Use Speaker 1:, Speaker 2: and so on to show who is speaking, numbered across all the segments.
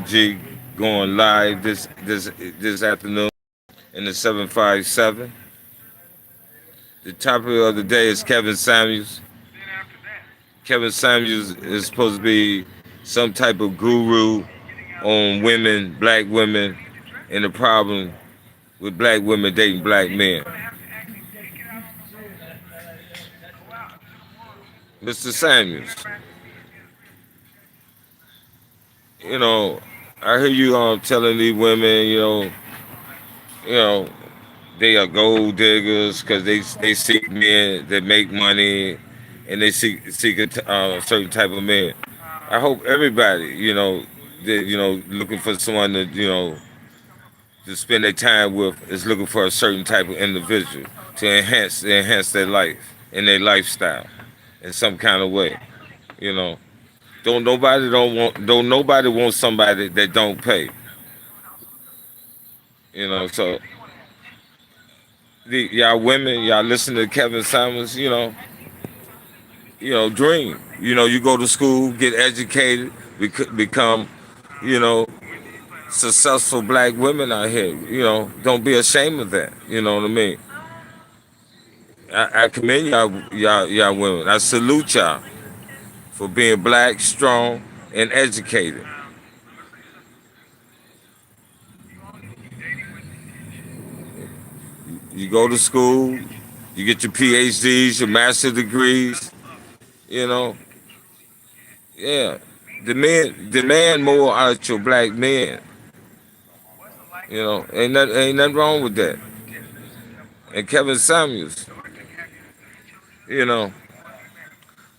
Speaker 1: G going live this afternoon in the 757. The topic of the day is Kevin Samuels. Kevin Samuels is supposed to be some type of guru on women, black women, and the problem with black women dating black men. Mr. Samuels, you know, I hear you telling these women, you know, they are gold diggers because they seek men that make money and they seek a certain type of man. I hope everybody, that looking for someone to spend their time with is looking for a certain type of individual to enhance their life and their lifestyle in some kind of way. You know, don't nobody want somebody that don't pay. So y'all women, y'all listen to Kevin Samuels. Dream. You go to school, get educated, become, you know, successful black women out here. Don't be ashamed of that. You know what I mean? I commend y'all women. I salute y'all for being black, strong, and educated. You go to school, you get your PhDs, your master degrees. You know, yeah. Demand more out of your black men. Ain't nothing wrong with that. And Kevin Samuels, you know,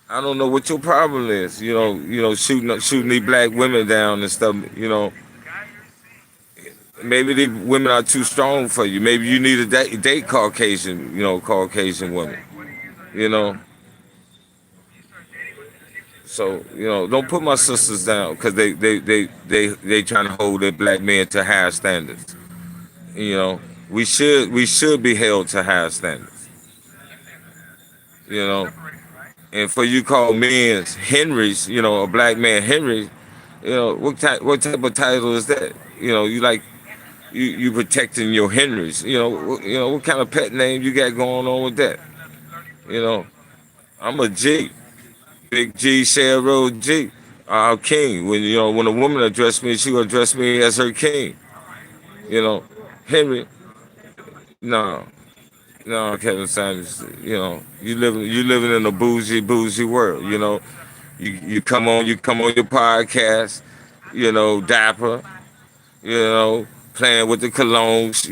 Speaker 1: I don't know what your problem is. Shooting these black women down and stuff. Maybe these women are too strong for you. Maybe you need a date Caucasian, Caucasian women. You know, so don't put my sisters down because they trying to hold their black men to higher standards. You know, we should be held to higher standards. You know, and for you call men Henrys, a black man Henry, what type of title is that? You like you protecting your Henrys. What kind of pet name you got going on with that? You know, I'm a G, big G, Share Road G, king. When a woman address me, she will address me as her king. You know, Henry, no, no, Kevin Samuels. You living in a bougie world. You come on your podcast. Dapper. Playing with the colognes.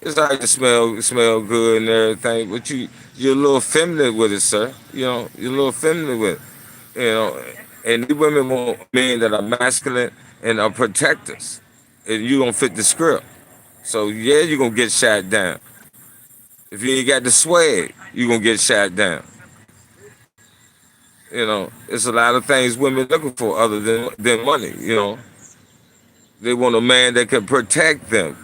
Speaker 1: It's all right to smell good and everything, but you're a little feminine with it, sir. You're a little feminine with it. And these women want men that are masculine and are protectors, and you don't fit the script. So yeah, you're gonna get shot down. If you ain't got the swag, you're gonna get shot down. It's a lot of things women looking for other than money. They want a man that can protect them.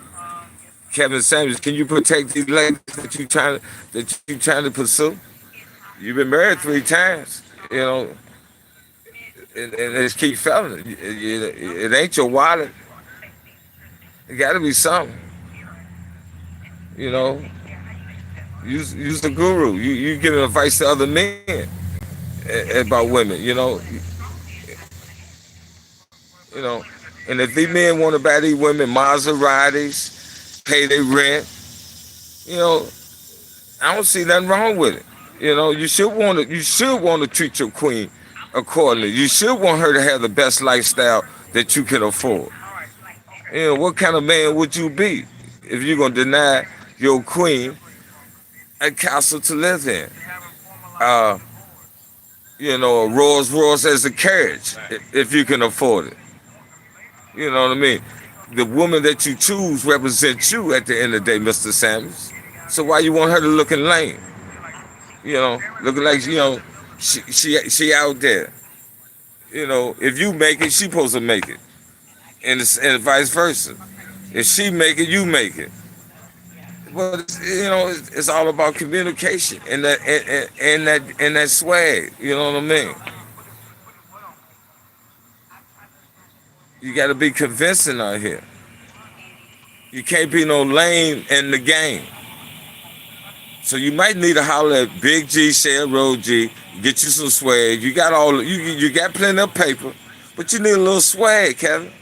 Speaker 1: Kevin Samuels, can you protect these ladies that you trying to pursue? You've been married 3 times, and just keep failing. It ain't your wallet. It got to be something. You know, use the guru. You giving advice to other men about women. You know, and if these men want to buy these women Maseratis, pay their rent, you know, I don't see nothing wrong with it. You should want to treat your queen accordingly. You should want her to have the best lifestyle that you can afford. What kind of man would you be if you're gonna deny your queen a castle to live in? Uh, a Rolls Royce as a carriage if you can afford it. You know what I mean? The woman that you choose represents you at the end of the day, Mr. Samuels. So why you want her to looking lame? Looking like she out there. If you make it, she supposed to make it, and vice versa. If she make it, you make it. But it's all about communication and that swag. You know what I mean? You got to be convincing out here. You can't be no lame in the game. So you might need to holler at Big G, Share Road G, get you some swag. You got you got plenty of paper, but you need a little swag, Kevin.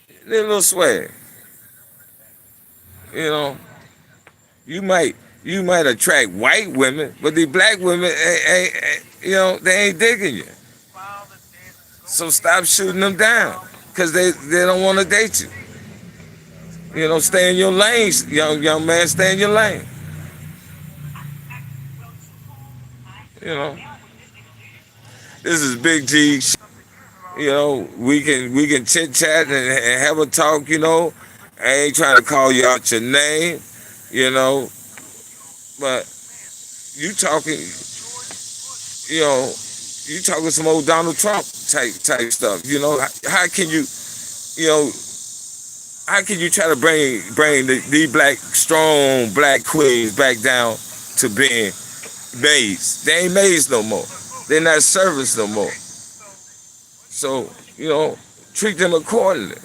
Speaker 1: You need a little swag. You know, you might you might attract white women, but the black women they ain't digging you. So stop shooting them down, cause they don't want to date you. You know, stay in your lane, young man. Stay in your lane. You know, this is Big G. You know, we can chit chat and have a talk. You know, I ain't trying to call you out your name. You know, but you talking. You know, you talking some old Donald Trump type stuff. You know, how can you you know how can you try to bring the black strong black queens back down to being maids? They ain't maids no more. They're not servants no more. So you know, treat them accordingly.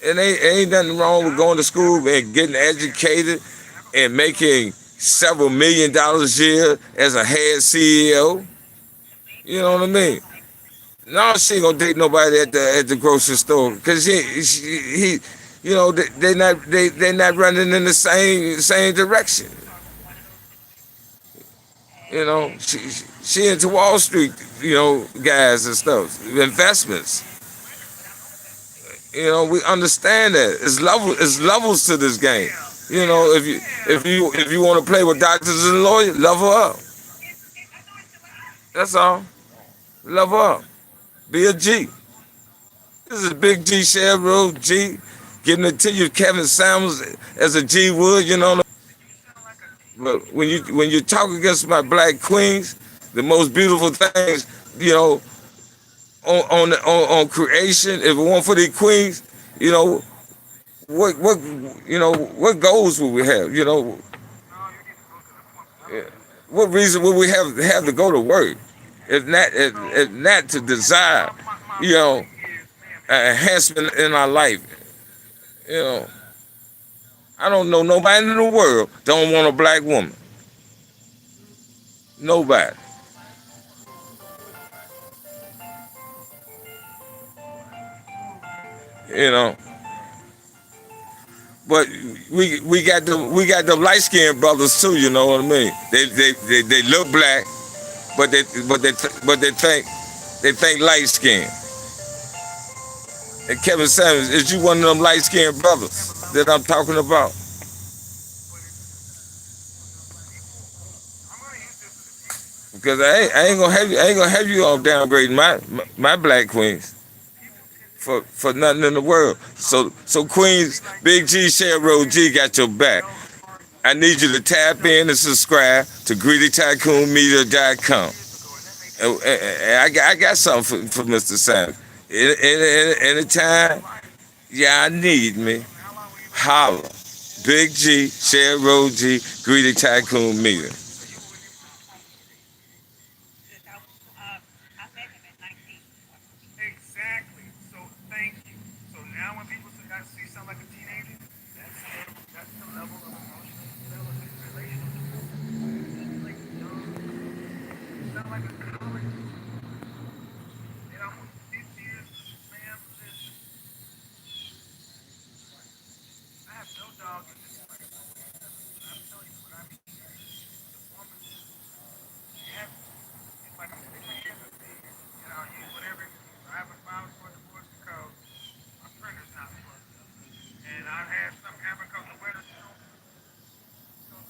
Speaker 1: And ain't nothing wrong with going to school and getting educated and making several $1 million a year as a head CEO. You know what I mean? No, she ain't gonna date nobody at the grocery store because he you know, they not running in the same direction. You know, she into Wall Street, you know, guys and stuff, investments. You know, we understand that it's levels to this game. You know, if you want to play with doctors and lawyers, level up. That's all. Level up. Be a G. This is Big G Chevrolet G, giving it to you, Kevin Samuels as a G would, you know. But when you talk against my black queens, the most beautiful things, you know, on creation, if it weren't for the queens, you know, what goals would we have? You know, what reason would we have to go to work if not to desire, you know, enhancement in our life? You know, I don't know nobody in the world don't want a black woman. Nobody. You know, but we got the light skinned brothers too. You know what I mean? They look black, but they think light skinned. And Kevin Samuels, is you one of them light skinned brothers that I'm talking about? Because I ain't gonna have you all downgrading my black queens for nothing in the world. So Queens, Big G, Road G got your back. I need you to tap in and subscribe to GreedyTycoonMedia.com. And I got something for Mr. Sam. Anytime y'all need me, holla. Big G, Road G, Greedy Tycoon Media.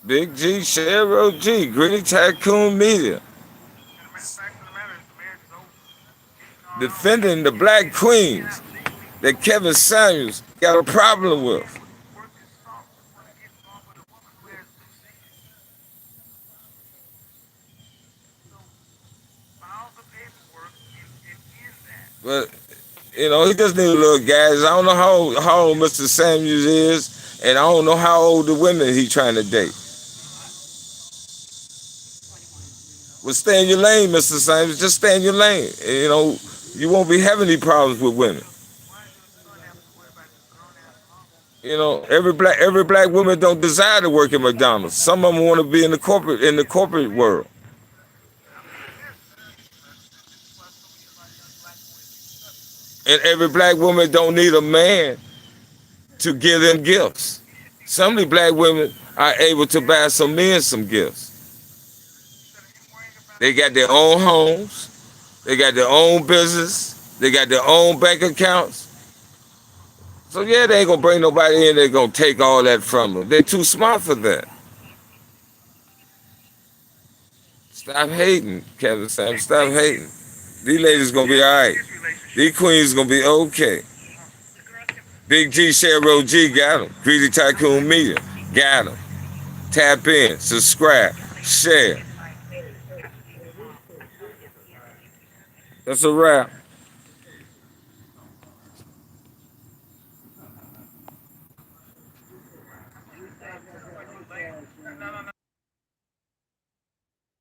Speaker 1: Big G, Road G, Greedy Tycoon Media. Defending the black queens that Kevin Samuels got a problem with. But you know, he just need a little guys. I don't know how old Mr. Samuels is, and I don't know how old the women he trying to date. Well, stay in your lane, Mr. Samuels. Just stay in your lane. You know, You won't be having any problems with women. You know, every black woman don't desire to work at McDonald's. Some of them want to be in the corporate world. And every black woman don't need a man to give them gifts. Some of the black women are able to buy some men some gifts. They got their own homes, they got their own business, they got their own bank accounts. So yeah, they ain't gonna bring nobody in. They're gonna take all that from them. They're too smart for that. Stop hating, Kevin Sam. Stop hating. These ladies gonna be all right. These queens gonna be okay. Big G, Cheryl G got them. Greedy Tycoon Media got them. Tap in, subscribe, share. That's a wrap.